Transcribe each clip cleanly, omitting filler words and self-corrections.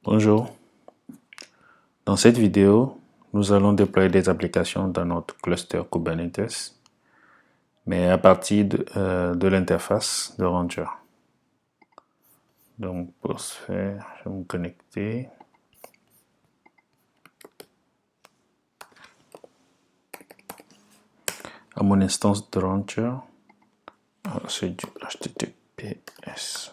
Bonjour, dans cette vidéo, nous allons déployer des applications dans notre cluster Kubernetes, mais à partir de l'interface de Rancher. Donc pour ce faire, je vais me connecter. À mon instance de Rancher, c'est du HTTPS.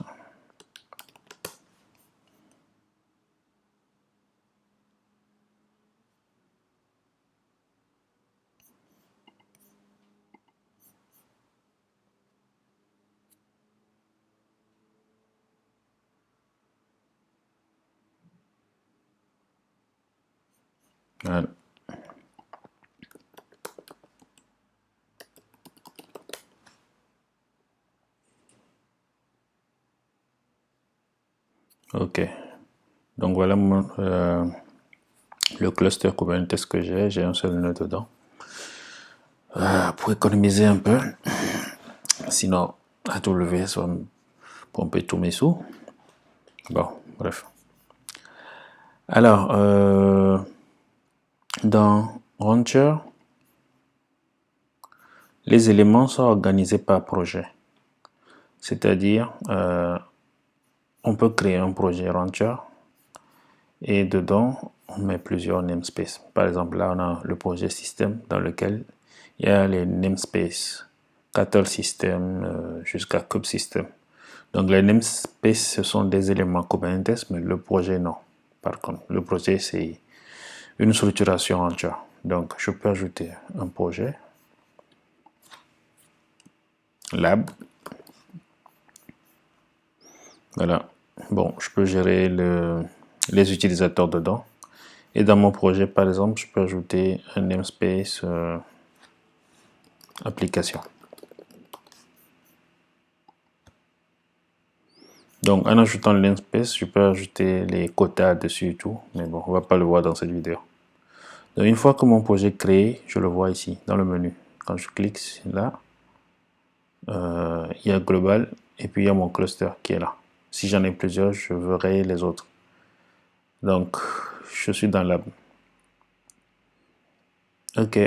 Voilà. Ok, donc voilà le cluster Kubernetes que j'ai un seul nœud dedans. Pour économiser un peu, sinon AWS va me pomper tous mes sous. Bon, bref. Alors, dans Rancher, les éléments sont organisés par projet. C'est-à-dire, on peut créer un projet Rancher et dedans, on met plusieurs namespaces. Par exemple, là, on a le projet système dans lequel il y a les namespaces, Cattle System jusqu'à Kube System. Donc, les namespaces, ce sont des éléments Kubernetes, mais le projet, non. Par contre, le projet, c'est une structuration Rancher. Donc, je peux ajouter un projet lab. Voilà. Bon, je peux gérer les utilisateurs dedans. Et dans mon projet, par exemple, je peux ajouter un namespace application. Donc, en ajoutant le namespace, je peux ajouter les quotas dessus et tout. Mais bon, on va pas le voir dans cette vidéo. Donc, une fois que mon projet est créé, je le vois ici, dans le menu. Quand je clique là, il y a global et puis il y a mon cluster qui est là. Si j'en ai plusieurs, je verrai les autres. Donc, je suis dans lab. Ok.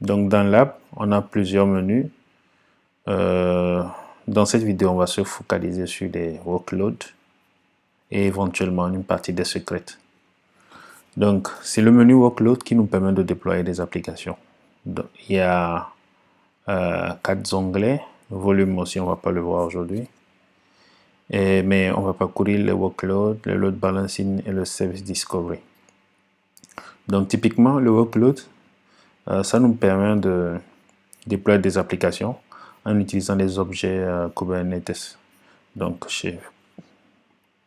Donc, dans lab, on a plusieurs menus. Dans cette vidéo, on va se focaliser sur les workloads et éventuellement une partie des secrets. Donc, c'est le menu workload qui nous permet de déployer des applications. Donc, il y a 4 onglets, volume aussi, on ne va pas le voir aujourd'hui. Mais on va parcourir le workload, le load balancing et le service discovery. Donc, typiquement, le workload, ça nous permet de déployer des applications en utilisant les objets Kubernetes. Donc, j'ai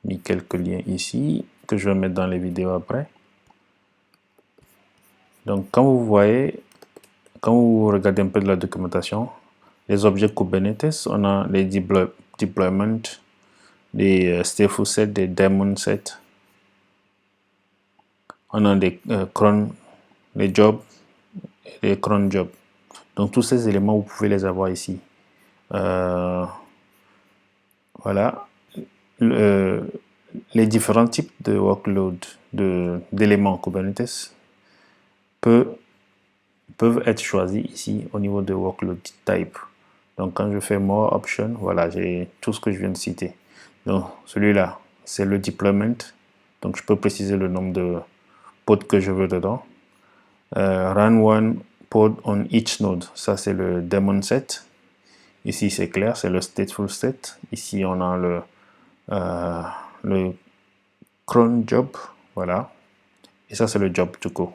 mis quelques liens ici que je vais mettre dans les vidéos après. Donc, quand vous voyez, quand vous regardez un peu de la documentation, les objets Kubernetes, on a les deployments, des stateful sets, des daemon sets, on a des cron, les jobs et les cron jobs. Donc, tous ces éléments, vous pouvez les avoir ici. Voilà. Les différents types de workload, d'éléments Kubernetes peuvent être choisis ici au niveau de workload type. Donc quand je fais more option, voilà, j'ai tout ce que je viens de citer. Donc celui-là, c'est le deployment. Donc je peux préciser le nombre de pods que je veux dedans. Run one pod on each node, ça c'est le daemon set. Ici c'est clair, c'est le stateful set. Ici on a le cron job, voilà. Et ça c'est le job to go.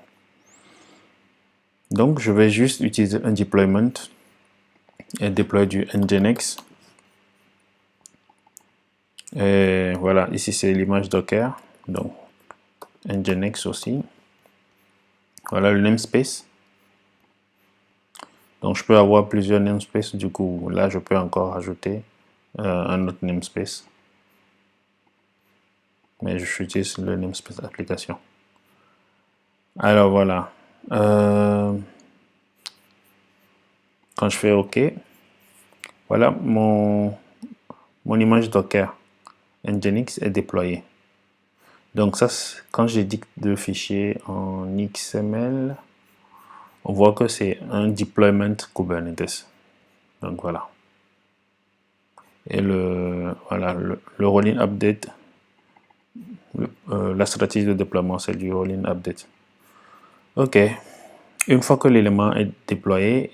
Donc je vais juste utiliser un deployment et déployer du nginx. Et voilà, ici c'est l'image Docker, donc nginx aussi. Voilà le namespace. Donc je peux avoir plusieurs namespaces, du coup là je peux encore ajouter un autre namespace. Mais j'utilise le namespace application. Alors voilà. Quand je fais OK, voilà mon image Docker nginx est déployée. Donc ça, quand j'édite le fichier en XML, on voit que c'est un deployment Kubernetes. Donc voilà. Et voilà, le rolling update, la stratégie de déploiement, c'est du rolling update. Ok. Une fois que l'élément est déployé,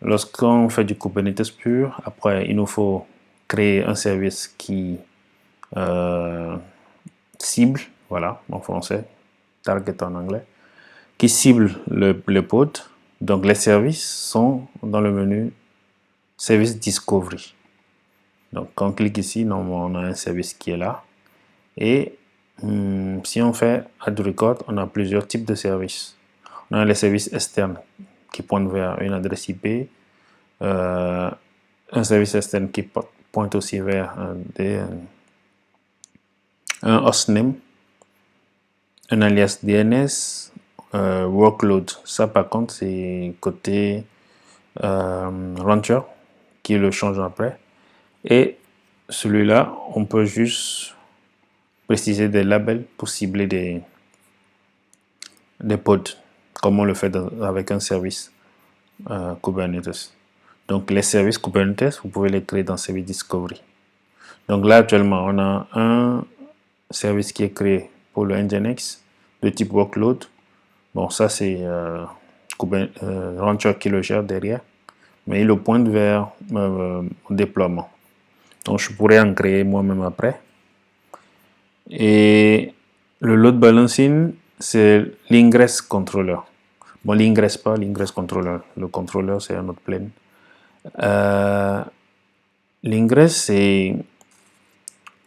lorsqu'on fait du Kubernetes pur, après, il nous faut créer un service qui cible, voilà, en français, target en anglais, qui cible le pod. Donc, les services sont dans le menu Service Discovery. Donc, quand on clique ici, normalement, on a un service qui est là. Et si on fait Add Record, on a plusieurs types de services. On a les services externes qui pointent vers une adresse IP, un service externe qui pointe aussi vers un hostname, un alias DNS, workload. Ça, par contre, c'est côté Rancher qui le change après. Et celui-là, on peut juste préciser des labels pour cibler des pods, comme on le fait avec un service Kubernetes. Donc, les services Kubernetes, vous pouvez les créer dans Service Discovery. Donc là, actuellement, on a un service qui est créé pour le Nginx de type workload. Bon, ça, c'est Rancher qui le gère derrière, mais il le pointe vers mon déploiement. Donc, je pourrais en créer moi-même après. Et le load balancing, c'est l'ingress controller. Bon, l'ingress pas, l'ingress controller. Le controller, c'est un autre plane. L'ingress, c'est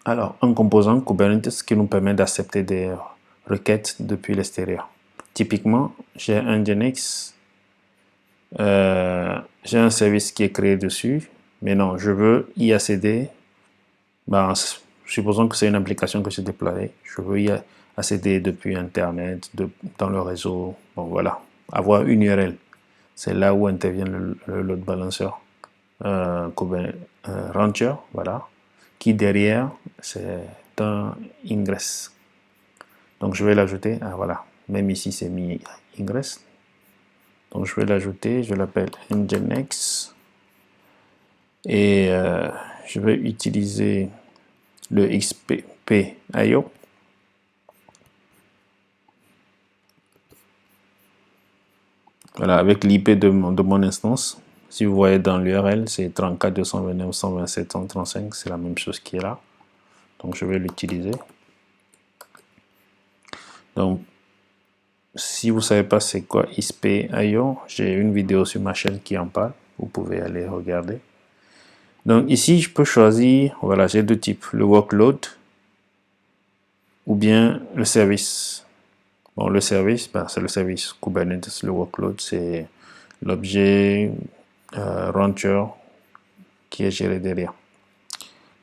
alors un composant Kubernetes qui nous permet d'accepter des requêtes depuis l'extérieur. Typiquement, j'ai un Nginx, j'ai un service qui est créé dessus, mais non, je veux y accéder. Ben, supposons que c'est une application que j'ai déployée, je veux y accéder depuis Internet, dans le réseau. Bon, voilà, avoir une URL. C'est là où intervient le load balancer Rancher, voilà, qui derrière, c'est un ingress. Donc, je vais l'ajouter. Ah, voilà, même ici, c'est mis ingress. Donc, je vais l'ajouter, je l'appelle Nginx. Et je vais utiliser le XP-IO. Voilà, avec l'IP de mon instance. Si vous voyez dans l'URL, c'est 34.229.127.135. C'est la même chose qui est là. Donc, je vais l'utiliser. Donc, si vous ne savez pas c'est quoi XP-IO, j'ai une vidéo sur ma chaîne qui en parle. Vous pouvez aller regarder. Donc, ici, je peux choisir, voilà, j'ai deux types, le workload ou bien le service. Bon, le service, ben, c'est le service Kubernetes. Le workload, c'est l'objet Rancher qui est géré derrière.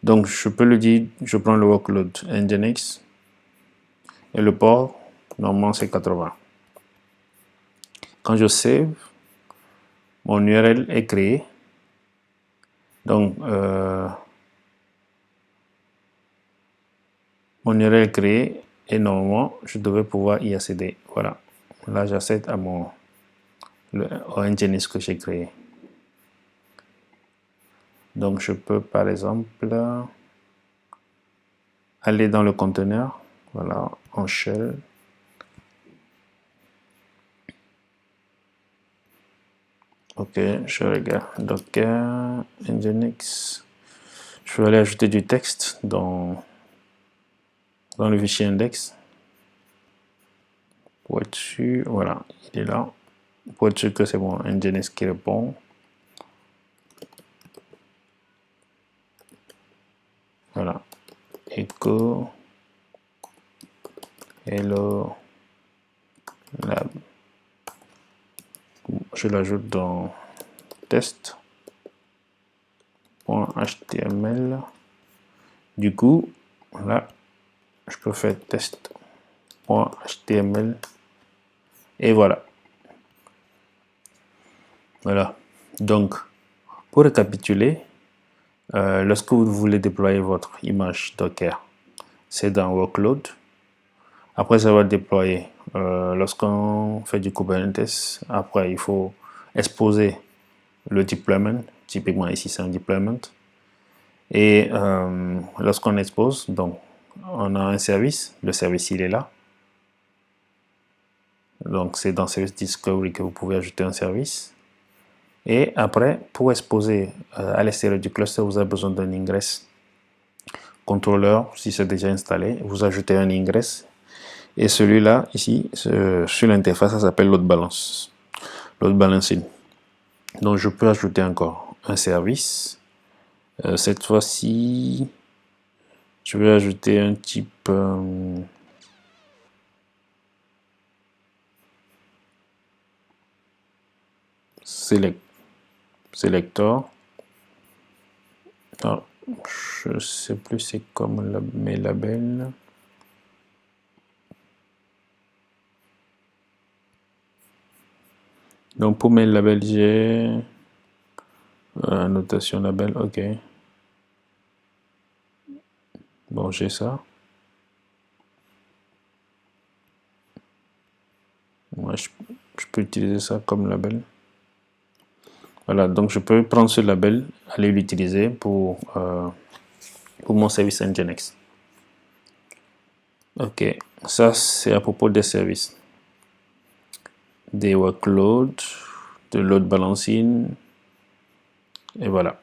Donc, je peux le dire, je prends le workload Nginx et le port, normalement, c'est 80. Quand je save, mon URL est créé. Donc, mon URL est créé et normalement, je devais pouvoir y accéder. Voilà. Là, j'accède à au Nginx que j'ai créé. Donc, je peux, par exemple, aller dans le conteneur. Voilà, en shell. Ok, je regarde Docker, Nginx. Je vais aller ajouter du texte dans le fichier index. Pour être sûr, voilà, il est là. Pour être sûr que c'est bon, Nginx qui répond. Voilà, echo, hello, lab. Je l'ajoute dans test.html. Du coup, là, je peux faire test.html et voilà. Voilà. Donc, pour récapituler, lorsque vous voulez déployer votre image Docker, c'est dans Workload. Après, ça va déployer. Lorsqu'on fait du Kubernetes, après, il faut exposer le deployment. Typiquement, ici, c'est un deployment. Et lorsqu'on expose, donc, on a un service. Le service, il est là. Donc, c'est dans Service Discovery que vous pouvez ajouter un service. Et après, pour exposer à l'extérieur du cluster, vous avez besoin d'un ingress contrôleur. Si c'est déjà installé, vous ajoutez un ingress. Et celui-là, ici, sur l'interface, ça s'appelle load balance. Load balancing. Donc, je peux ajouter encore un service. Cette fois-ci, je vais ajouter un type selector. Alors, je sais plus c'est comme mes labels. Donc pour mes labels, j'ai notation label, ok. Bon, j'ai ça. Moi, je peux utiliser ça comme label. Voilà, donc je peux prendre ce label, aller l'utiliser pour mon service Nginx. Ok, ça c'est à propos des services. Des workloads, de load balancing, et voilà.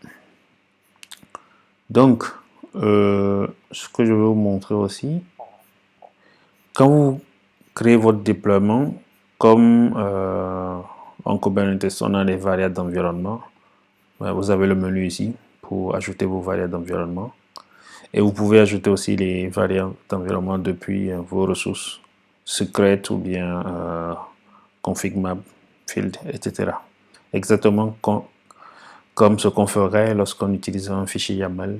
Donc, ce que je vais vous montrer aussi, quand vous créez votre déploiement, comme en Kubernetes, on a les variables d'environnement. Vous avez le menu ici pour ajouter vos variables d'environnement. Et vous pouvez ajouter aussi les variables d'environnement depuis vos ressources secrètes ou bien config map, field, etc. Exactement comme ce qu'on ferait lorsqu'on utilise un fichier YAML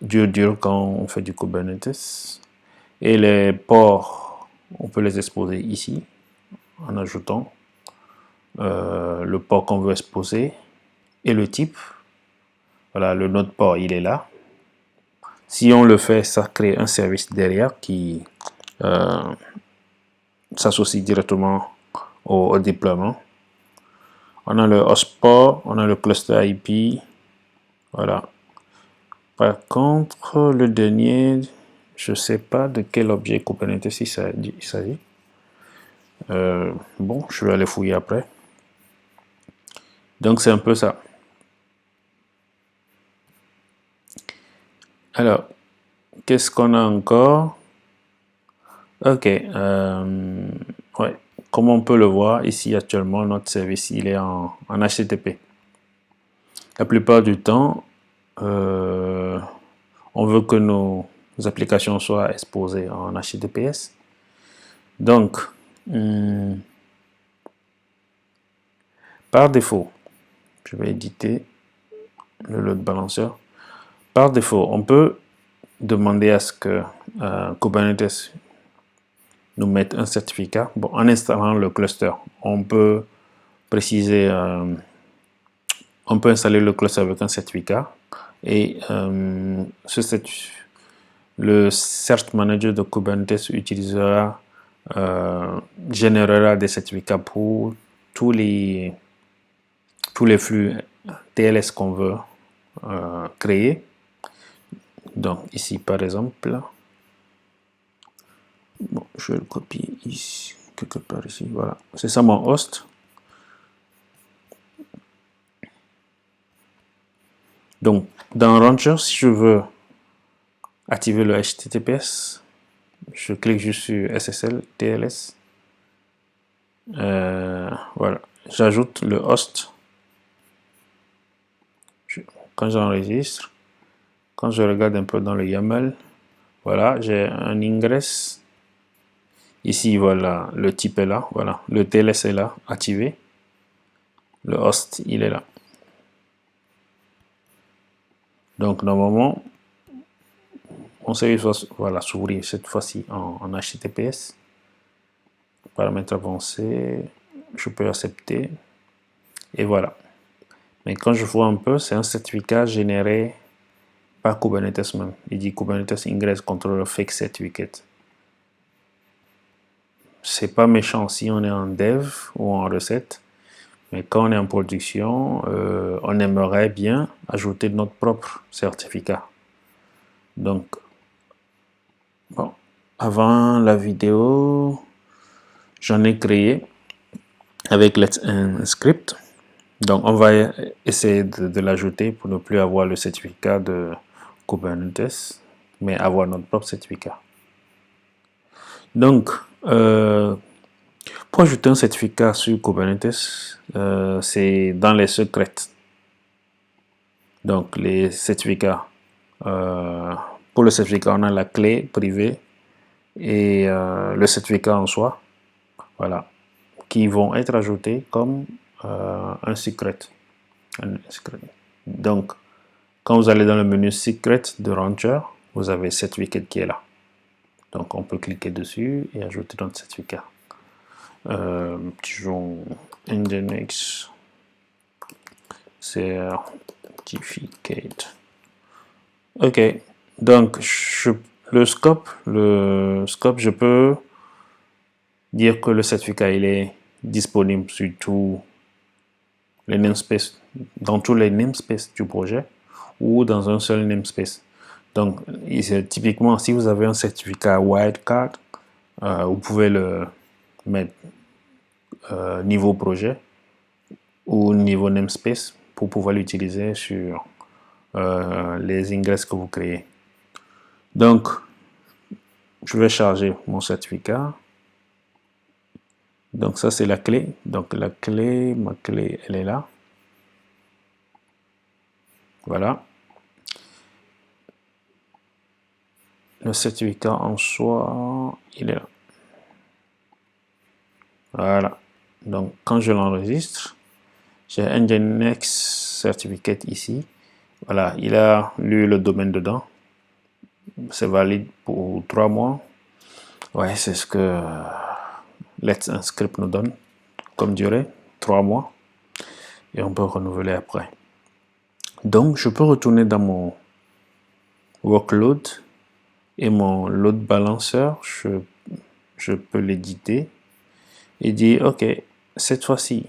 dur quand on fait du Kubernetes. Et les ports, on peut les exposer ici en ajoutant le port qu'on veut exposer et le type. Voilà, le node port, il est là. Si on le fait, ça crée un service derrière qui s'associe directement au déploiement. On a le host port, on a le cluster IP. Voilà. Par contre, le dernier, je ne sais pas de quel objet Kubernetes il s'agit. Bon, je vais aller fouiller après. Donc, c'est un peu ça. Alors, qu'est-ce qu'on a encore? Ok. Ouais. Comme on peut le voir, ici actuellement, notre service, il est en HTTP. La plupart du temps, on veut que nos applications soient exposées en HTTPS. Donc, par défaut, je vais éditer le load balancer. Par défaut, on peut demander à ce que Kubernetes nous mette un certificat. Bon, en installant le cluster, on peut préciser, on peut installer le cluster avec un certificat et le Cert Manager de Kubernetes générera des certificats pour tous les flux TLS qu'on veut créer. Donc ici par exemple, bon, je vais le copier ici, quelque part ici, voilà, c'est ça mon host. Donc dans Rancher, si je veux activer le HTTPS, je clique juste sur SSL TLS. Voilà, j'ajoute le host. Quand j'enregistre, quand je regarde un peu dans le YAML, voilà, j'ai un ingress. Ici, voilà, le type est là, voilà, le TLS est là, activé. Le host, il est là. Donc, normalement, mon service va voilà, s'ouvrir cette fois-ci en HTTPS. Paramètres avancés, je peux accepter. Et voilà. Mais quand je vois un peu, c'est un certificat généré pas Kubernetes même. Il dit Kubernetes Ingress Controller Fake Certificate. C'est pas méchant si on est en dev ou en recette, mais quand on est en production, on aimerait bien ajouter notre propre certificat. Donc, bon, avant la vidéo, j'en ai créé avec Let's Script. Donc, on va essayer de l'ajouter pour ne plus avoir le certificat de Kubernetes, mais avoir notre propre certificat. Donc, pour ajouter un certificat sur Kubernetes, c'est dans les secrets. Donc, les certificats. Pour le certificat, on a la clé privée et le certificat en soi. Voilà. Qui vont être ajoutés comme un secret. Donc, quand vous allez dans le menu Secret de Rancher, vous avez Certificate qui est là. Donc, on peut cliquer dessus et ajouter notre certificat. Disons Nginx Certificate. Ok. Donc, le scope, je peux dire que le certificat il est disponible sur tous les namespaces, dans tous les namespaces du projet ou dans un seul namespace. Donc, typiquement, si vous avez un certificat wildcard, vous pouvez le mettre niveau projet ou niveau namespace pour pouvoir l'utiliser sur les ingress que vous créez. Donc, je vais charger mon certificat. Donc, ça, c'est la clé. Donc, ma clé, elle est là. Voilà. Le certificat en soi, il est là. Voilà. Donc, quand je l'enregistre, j'ai un Nginx Certificate ici. Voilà, il a lu le domaine dedans. C'est valide pour 3 mois. Ouais, c'est ce que Let's Script nous donne comme durée, 3 mois. Et on peut renouveler après. Donc, je peux retourner dans mon workload et mon load balancer. Je peux l'éditer et dire, OK, cette fois-ci,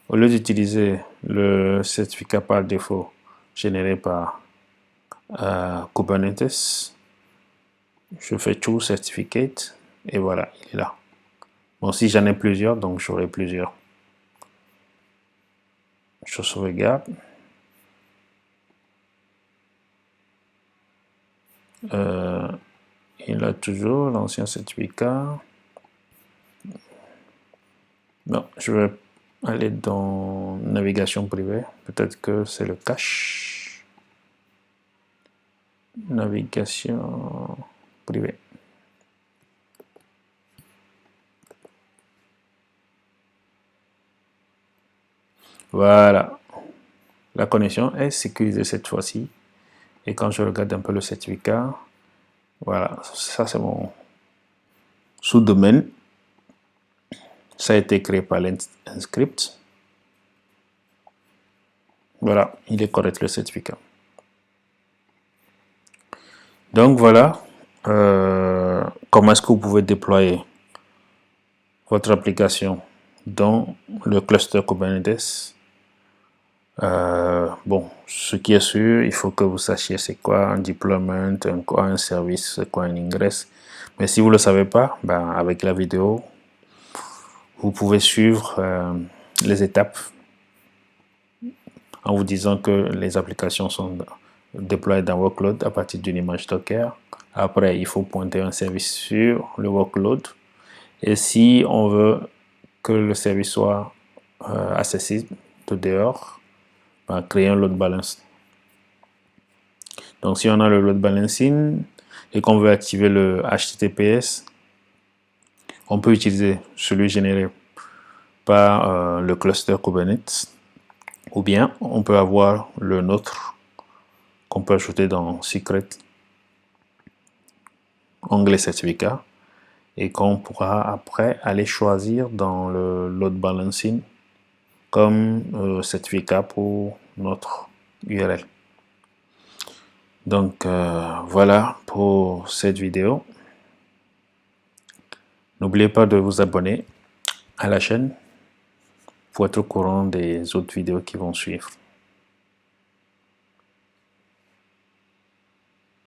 au lieu d'utiliser le certificat par défaut généré par Kubernetes, je fais Choose Certificate et voilà, il est là. Bon, si j'en ai plusieurs, donc j'aurai plusieurs. Je sauvegarde. Il a toujours l'ancien certificat. Non, je vais aller dans navigation privée. Peut-être que c'est le cache. Navigation privée. Voilà. La connexion est sécurisée cette fois-ci. Et quand je regarde un peu le certificat, voilà, ça c'est mon sous-domaine. Ça a été créé par l'Inscript. Voilà, il est correct le certificat. Donc voilà, comment est-ce que vous pouvez déployer votre application dans le cluster Kubernetes. Bon, ce qui est sûr, il faut que vous sachiez c'est quoi un deployment, un service, c'est quoi un ingress. Mais si vous ne le savez pas, ben, avec la vidéo, vous pouvez suivre les étapes en vous disant que les applications sont déployées dans workload à partir d'une image Docker. Après, il faut pointer un service sur le workload. Et si on veut que le service soit accessible de dehors, ben, créer un load balance. Donc, si on a le load balancing et qu'on veut activer le HTTPS, on peut utiliser celui généré par le cluster Kubernetes, ou bien on peut avoir le nôtre qu'on peut ajouter dans Secret, onglet certificat, et qu'on pourra après aller choisir dans le load balancing comme certificat pour notre URL. Donc voilà pour cette vidéo. N'oubliez pas de vous abonner à la chaîne pour être au courant des autres vidéos qui vont suivre.